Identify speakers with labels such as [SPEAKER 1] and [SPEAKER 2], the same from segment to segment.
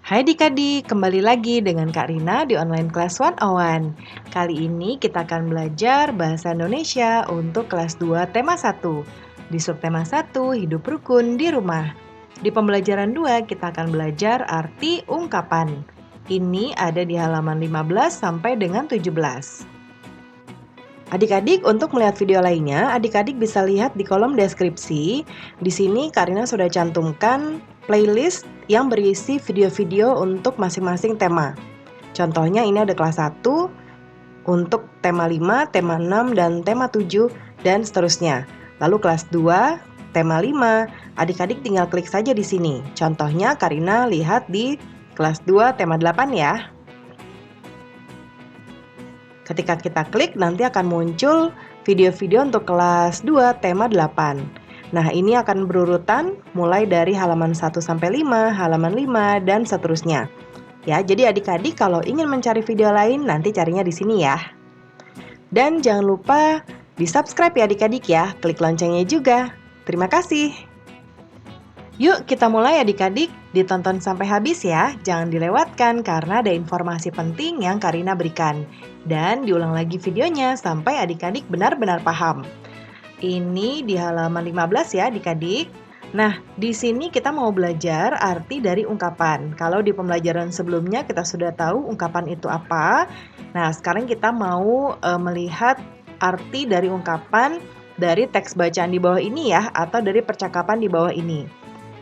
[SPEAKER 1] Hai Adik-adik, kembali lagi dengan Kak Rina di Online Class 101. Kali ini kita akan belajar Bahasa Indonesia untuk kelas 2 tema 1. Di subtema 1, hidup rukun di rumah. Di pembelajaran 2, kita akan belajar arti ungkapan. Ini ada di halaman 15 sampai dengan 17. Adik-adik, untuk melihat video lainnya, adik-adik bisa lihat di kolom deskripsi. Di sini Karina sudah cantumkan playlist yang berisi video-video untuk masing-masing tema. Contohnya ini ada kelas 1 untuk tema 5, tema 6, dan tema 7, dan seterusnya. Lalu kelas 2, tema 5, adik-adik tinggal klik saja di sini. Contohnya Karina lihat di kelas 2, tema 8 ya. Ketika kita klik, nanti akan muncul video-video untuk kelas 2 tema 8. Nah, ini akan berurutan mulai dari halaman 1 sampai 5, halaman 5, dan seterusnya. Ya, jadi adik-adik kalau ingin mencari video lain, nanti carinya di sini ya. Dan jangan lupa di-subscribe ya adik-adik ya, klik loncengnya juga. Terima kasih. Yuk kita mulai adik-adik, ditonton sampai habis ya, jangan dilewatkan karena ada informasi penting yang Karina berikan. Dan diulang lagi videonya sampai adik-adik benar-benar paham. Ini di halaman 15 ya adik-adik. Nah, di sini kita mau belajar arti dari ungkapan. Kalau di pembelajaran sebelumnya kita sudah tahu ungkapan itu apa. Nah, sekarang kita mau melihat arti dari ungkapan dari teks bacaan di bawah ini ya, atau dari percakapan di bawah ini.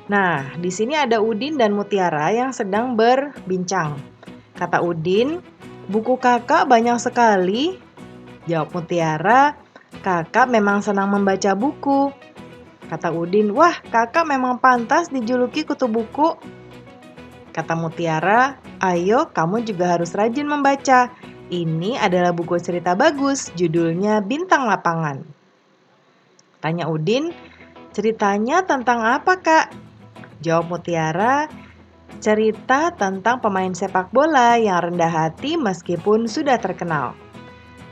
[SPEAKER 1] Nah, di sini ada Udin dan Mutiara yang sedang berbincang. Kata Udin, "Buku kakak banyak sekali." Jawab Mutiara, "Kakak memang senang membaca buku." Kata Udin, "Wah, kakak memang pantas dijuluki kutu buku." Kata Mutiara, "Ayo, kamu juga harus rajin membaca. Ini adalah buku cerita bagus, judulnya Bintang Lapangan." Tanya Udin, "Ceritanya tentang apa, Kak?" Jawab Mutiara, "Cerita tentang pemain sepak bola yang rendah hati meskipun sudah terkenal."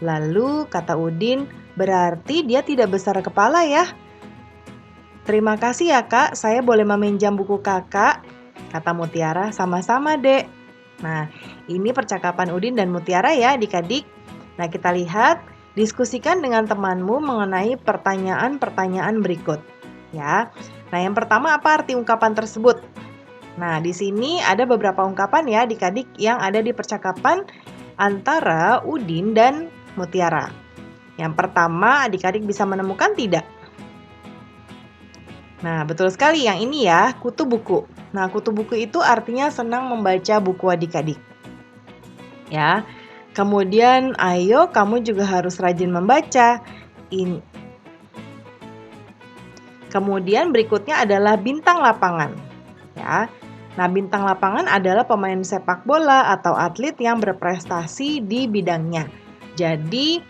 [SPEAKER 1] Lalu kata Udin, "Berarti dia tidak besar kepala ya?" "Terima kasih ya kak, saya boleh meminjam buku kakak?" Kata Mutiara, "Sama-sama dek." Nah, ini percakapan Udin dan Mutiara ya adik-adik. Nah, kita lihat, diskusikan dengan temanmu mengenai pertanyaan-pertanyaan berikut. Ya. Nah, yang pertama apa arti ungkapan tersebut? Nah, di sini ada beberapa ungkapan ya adik-adik yang ada di percakapan antara Udin dan Mutiara. Yang pertama, adik-adik bisa menemukan tidak? Nah, betul sekali yang ini ya, kutu buku. Nah, kutu buku itu artinya senang membaca buku adik-adik. Ya. Kemudian, ayo kamu juga harus rajin membaca. Kemudian berikutnya adalah bintang lapangan. Ya. Nah, bintang lapangan adalah pemain sepak bola atau atlet yang berprestasi di bidangnya. Jadi,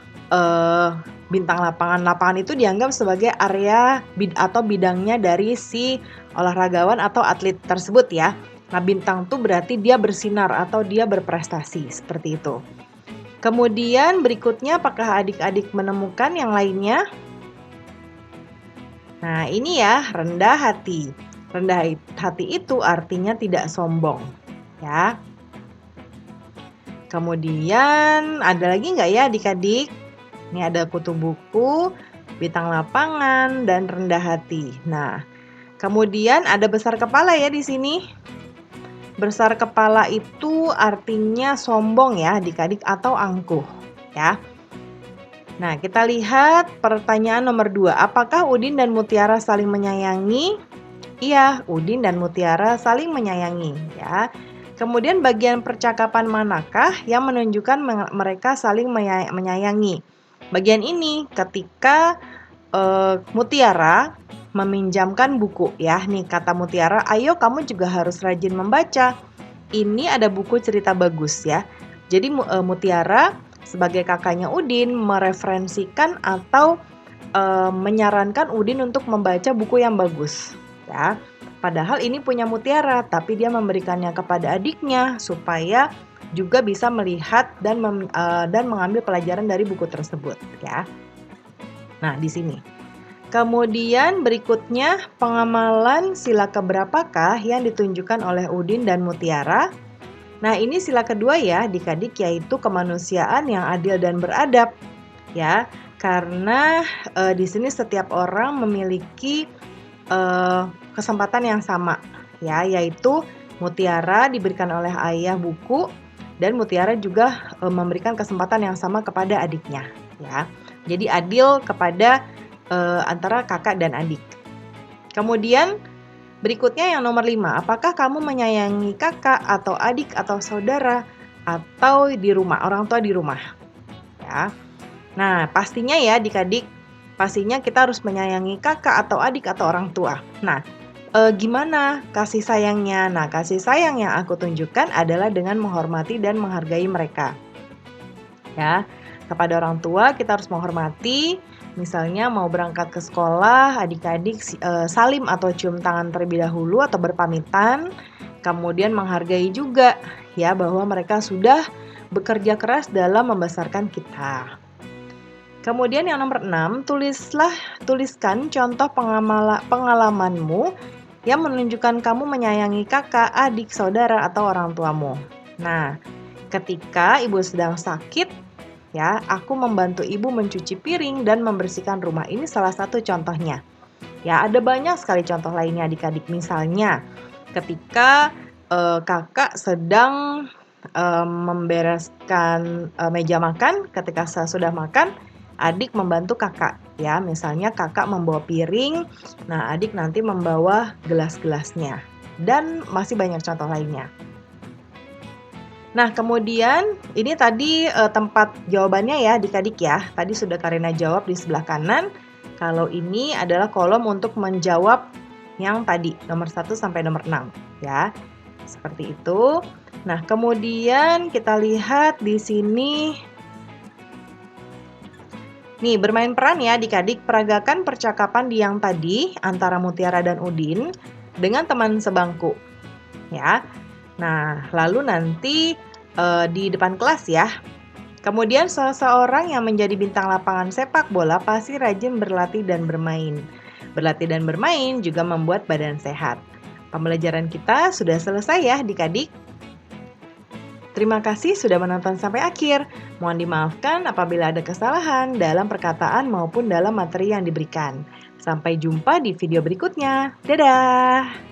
[SPEAKER 1] bintang lapangan itu dianggap sebagai area atau bidangnya dari si olahragawan atau atlet tersebut ya. Nah, bintang itu berarti dia bersinar atau dia berprestasi, seperti itu. Kemudian berikutnya, apakah adik-adik menemukan yang lainnya? Nah, ini ya, rendah hati. Rendah hati itu artinya tidak sombong, ya. Kemudian, ada lagi nggak ya adik-adik? Ini ada kutu buku, bintang lapangan, dan rendah hati. Nah, kemudian ada besar kepala ya di sini. Besar kepala itu artinya sombong ya adik-adik atau angkuh, ya. Nah, kita lihat pertanyaan nomor 2. Apakah Udin dan Mutiara saling menyayangi? Iya, Udin dan Mutiara saling menyayangi, ya. Kemudian bagian percakapan manakah yang menunjukkan mereka saling menyayangi? Bagian ini ketika Mutiara meminjamkan buku, ya. Nih kata Mutiara, "Ayo kamu juga harus rajin membaca. Ini ada buku cerita bagus ya." Jadi Mutiara sebagai kakaknya Udin mereferensikan atau menyarankan Udin untuk membaca buku yang bagus, ya. Padahal ini punya Mutiara, tapi dia memberikannya kepada adiknya supaya juga bisa melihat dan mengambil pelajaran dari buku tersebut, ya. Nah, di sini. Kemudian berikutnya pengamalan sila keberapakah yang ditunjukkan oleh Udin dan Mutiara? Nah, ini sila kedua ya adik-adik, yaitu kemanusiaan yang adil dan beradab. Ya, karena di sini setiap orang memiliki kesempatan yang sama ya, yaitu Mutiara diberikan oleh ayah buku dan Mutiara juga memberikan kesempatan yang sama kepada adiknya ya. Jadi adil kepada antara kakak dan adik. Kemudian berikutnya yang nomor 5, apakah kamu menyayangi kakak atau adik atau saudara atau di rumah, orang tua di rumah? Ya. Nah, pastinya ya adik-adik, pastinya kita harus menyayangi kakak atau adik atau orang tua. Nah, gimana kasih sayangnya? Nah, kasih sayang yang aku tunjukkan adalah dengan menghormati dan menghargai mereka. Ya, kepada orang tua kita harus menghormati. Misalnya mau berangkat ke sekolah, adik-adik salim atau cium tangan terlebih dahulu atau berpamitan. Kemudian menghargai juga ya bahwa mereka sudah bekerja keras dalam membesarkan kita. Kemudian yang nomor 6, tuliskan contoh pengalamanmu yang menunjukkan kamu menyayangi kakak, adik, saudara, atau orang tuamu. Nah, ketika ibu sedang sakit, ya, aku membantu ibu mencuci piring dan membersihkan rumah. Ini salah satu contohnya. Ya, ada banyak sekali contoh lainnya adik-adik. Misalnya, ketika kakak sedang membereskan meja makan, ketika saya sudah makan, adik membantu kakak. Ya, misalnya kakak membawa piring, nah adik nanti membawa gelas-gelasnya. Dan masih banyak contoh lainnya. Nah, kemudian ini tadi tempat jawabannya ya adik-adik ya. Tadi sudah Karina jawab di sebelah kanan. Kalau ini adalah kolom untuk menjawab yang tadi, nomor 1 sampai nomor 6 ya. Seperti itu. Nah, kemudian kita lihat di sini. Nih, bermain peran ya adik-adik, peragakan percakapan di yang tadi antara Mutiara dan Udin dengan teman sebangku. Ya. Nah, lalu nanti di depan kelas ya. Kemudian seseorang yang menjadi bintang lapangan sepak bola pasti rajin berlatih dan bermain. Berlatih dan bermain juga membuat badan sehat. Pembelajaran kita sudah selesai ya adik-adik. Terima kasih sudah menonton sampai akhir. Mohon dimaafkan apabila ada kesalahan dalam perkataan maupun dalam materi yang diberikan. Sampai jumpa di video berikutnya. Dadah!